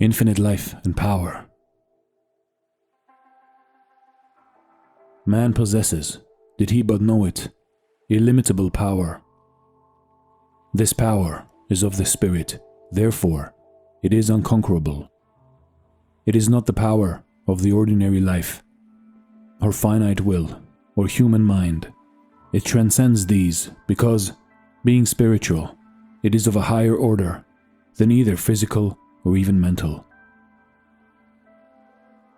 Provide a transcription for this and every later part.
infinite life and power. Man possesses, did he but know it, illimitable power. This power is of the Spirit, therefore it is unconquerable. It is not the power of the ordinary life, or finite will, or human mind. It transcends these because, being spiritual, it is of a higher order than either physical or even mental.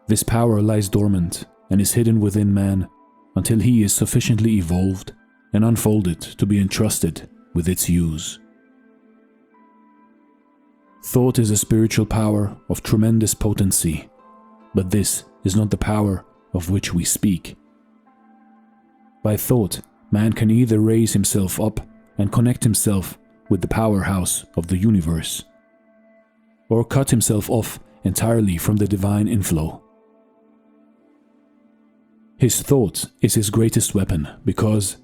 This power lies dormant and is hidden within man until he is sufficiently evolved and unfolded to be entrusted with its use. Thought is a spiritual power of tremendous potency, but this is not the power of which we speak. By thought, man can either raise himself up and connect himself with the powerhouse of the universe, or cut himself off entirely from the divine inflow. His thought is his greatest weapon because,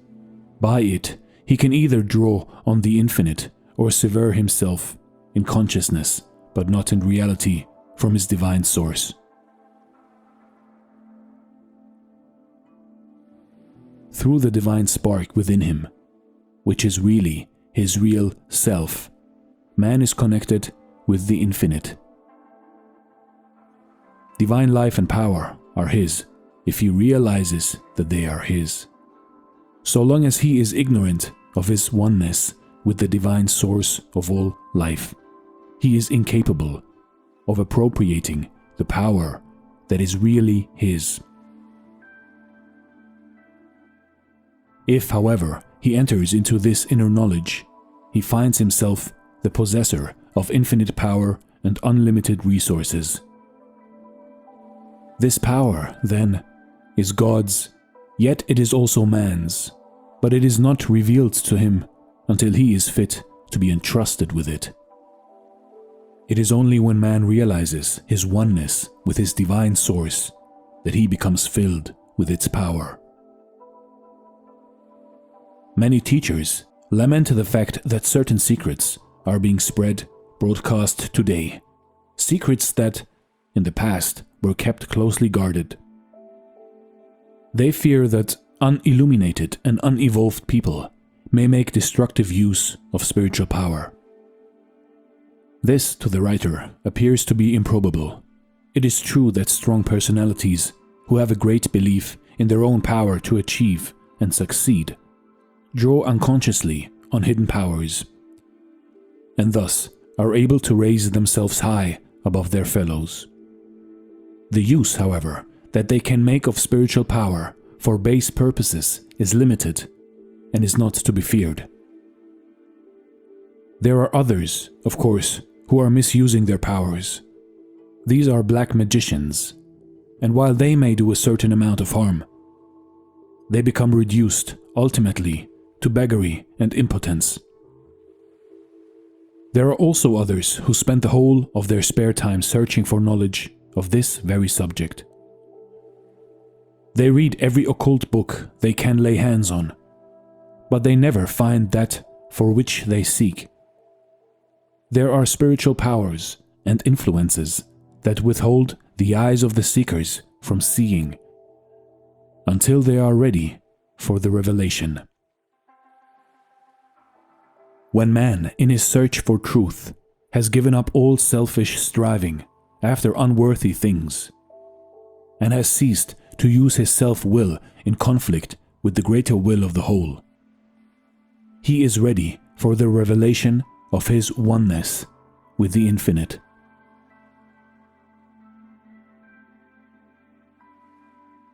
by it, he can either draw on the infinite or sever himself in consciousness, but not in reality, from his divine source. Through the divine spark within him, which is really his real self, man is connected with the infinite. Divine life and power are his if he realizes that they are his. So long as he is ignorant of his oneness with the divine source of all life, he is incapable of appropriating the power that is really his. If, however, he enters into this inner knowledge, he finds himself the possessor of infinite power and unlimited resources. This power, then, is God's, yet it is also man's, but it is not revealed to him until he is fit to be entrusted with it. It is only when man realizes his oneness with his divine source that he becomes filled with its power. Many teachers lament the fact that certain secrets are being spread, broadcast today, secrets that, in the past, were kept closely guarded. They fear that unilluminated and unevolved people may make destructive use of spiritual power. This, to the writer, appears to be improbable. It is true that strong personalities who have a great belief in their own power to achieve and succeed draw unconsciously on hidden powers, and thus are able to raise themselves high above their fellows. The use, however, that they can make of spiritual power for base purposes is limited and is not to be feared. There are others, of course, who are misusing their powers. These are black magicians, and while they may do a certain amount of harm, they become reduced, ultimately, to beggary and impotence. There are also others who spend the whole of their spare time searching for knowledge of this very subject. They read every occult book they can lay hands on, but they never find that for which they seek. There are spiritual powers and influences that withhold the eyes of the seekers from seeing until they are ready for the revelation. When man, in his search for truth, has given up all selfish striving after unworthy things, and has ceased to use his self-will in conflict with the greater will of the whole, he is ready for the revelation of his oneness with the infinite.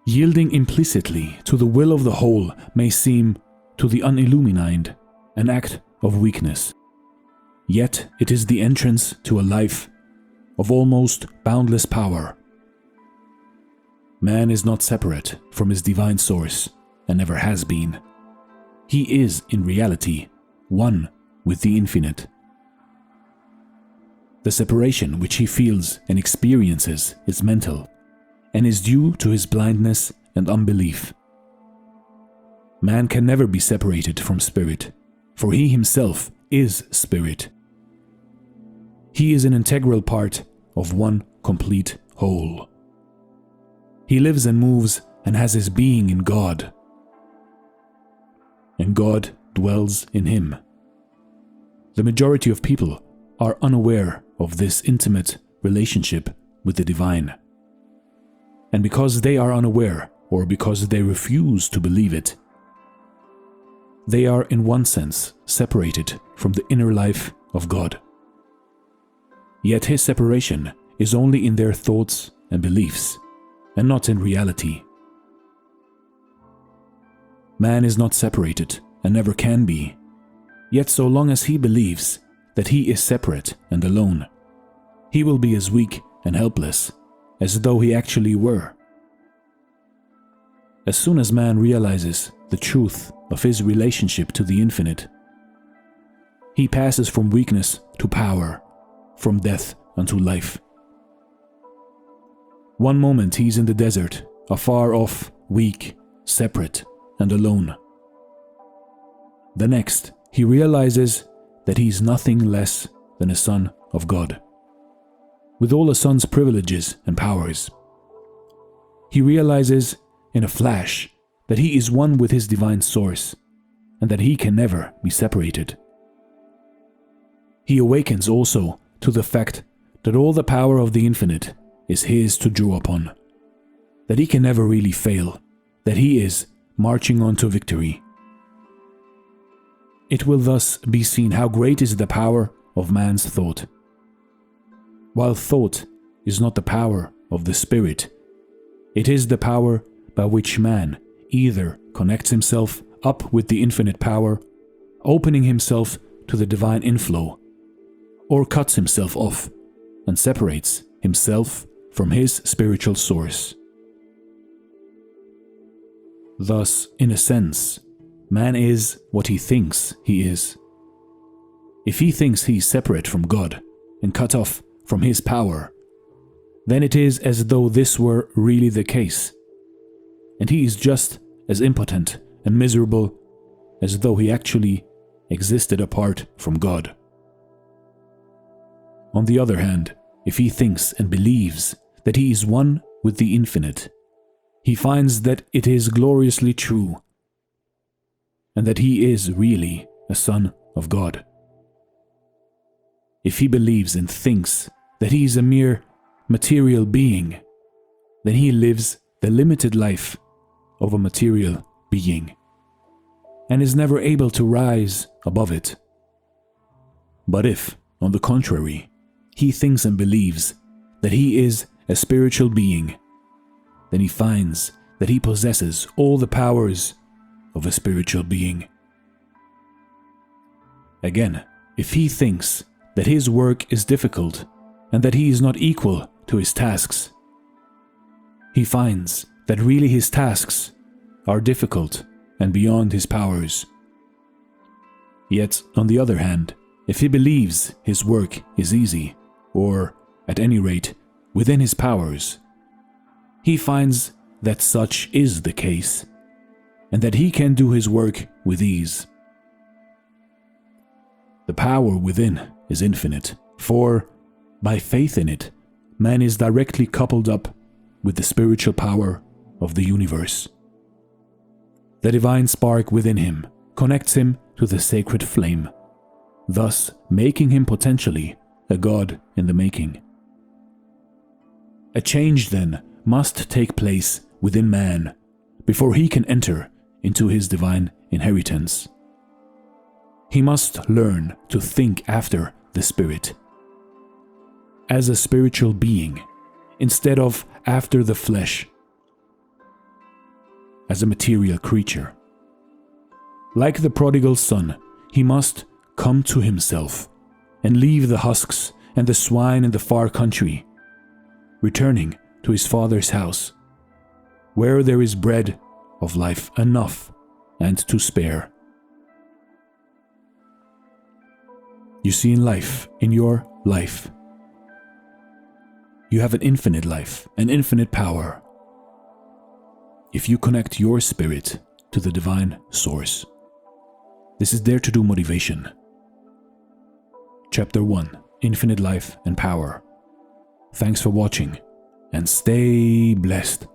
Yielding implicitly to the will of the whole may seem, to the unillumined, an act of weakness. Yet it is the entrance to a life of almost boundless power. Man is not separate from his divine source, and never has been. He is, in reality, one with the infinite. The separation which he feels and experiences is mental, and is due to his blindness and unbelief. Man can never be separated from spirit, for he himself is spirit. He is an integral part of one complete whole. He lives and moves and has his being in God, and God dwells in him. The majority of people are unaware of this intimate relationship with the divine. And because they are unaware, or because they refuse to believe it, they are in one sense separated from the inner life of God. Yet his separation is only in their thoughts and beliefs, and not in reality. Man is not separated and never can be, yet so long as he believes that he is separate and alone, he will be as weak and helpless as though he actually were. As soon as man realizes the truth of his relationship to the infinite, he passes from weakness to power, from death unto life. One moment he's in the desert, afar off, weak, separate, and alone. The next, he realizes that he's nothing less than a son of God, with all a son's privileges and powers. He realizes in a flash that he is one with his divine source, and that he can never be separated. He awakens also to the fact that all the power of the infinite is his to draw upon, that he can never really fail, that he is marching on to victory. It will thus be seen how great is the power of man's thought. While thought is not the power of the spirit, it is the power by which man either connects himself up with the infinite power, opening himself to the divine inflow, or cuts himself off and separates himself from his spiritual source. Thus, in a sense, man is what he thinks he is. If he thinks he is separate from God and cut off from his power, then it is as though this were really the case, and he is just as impotent and miserable as though he actually existed apart from God. On the other hand, if he thinks and believes that he is one with the infinite, he finds that it is gloriously true, and that he is really a son of God. If he believes and thinks that he is a mere material being, then he lives the limited life of a material being, and is never able to rise above it. But if, on the contrary, he thinks and believes that he is a spiritual being, then he finds that he possesses all the powers of a spiritual being. Again, if he thinks that his work is difficult and that he is not equal to his tasks, he finds that really his tasks are difficult and beyond his powers. Yet, on the other hand, if he believes his work is easy, or, at any rate, within his powers, he finds that such is the case, and that he can do his work with ease. The power within is infinite, for, by faith in it, man is directly coupled up with the spiritual power of the universe. The divine spark within him connects him to the sacred flame, thus making him potentially a god in the making. A change, then, must take place within man before he can enter into his divine inheritance. He must learn to think after the spirit, as a spiritual being, instead of after the flesh, as a material creature. Like the prodigal son, he must come to himself and leave the husks and the swine in the far country, returning to his father's house, where there is bread of life enough and to spare. You see, in life, in your life, you have an infinite life, an infinite power, if you connect your spirit to the divine source. This is Dare to Do Motivation. Chapter 1, Infinite Life and Power. Thanks for watching, and stay blessed.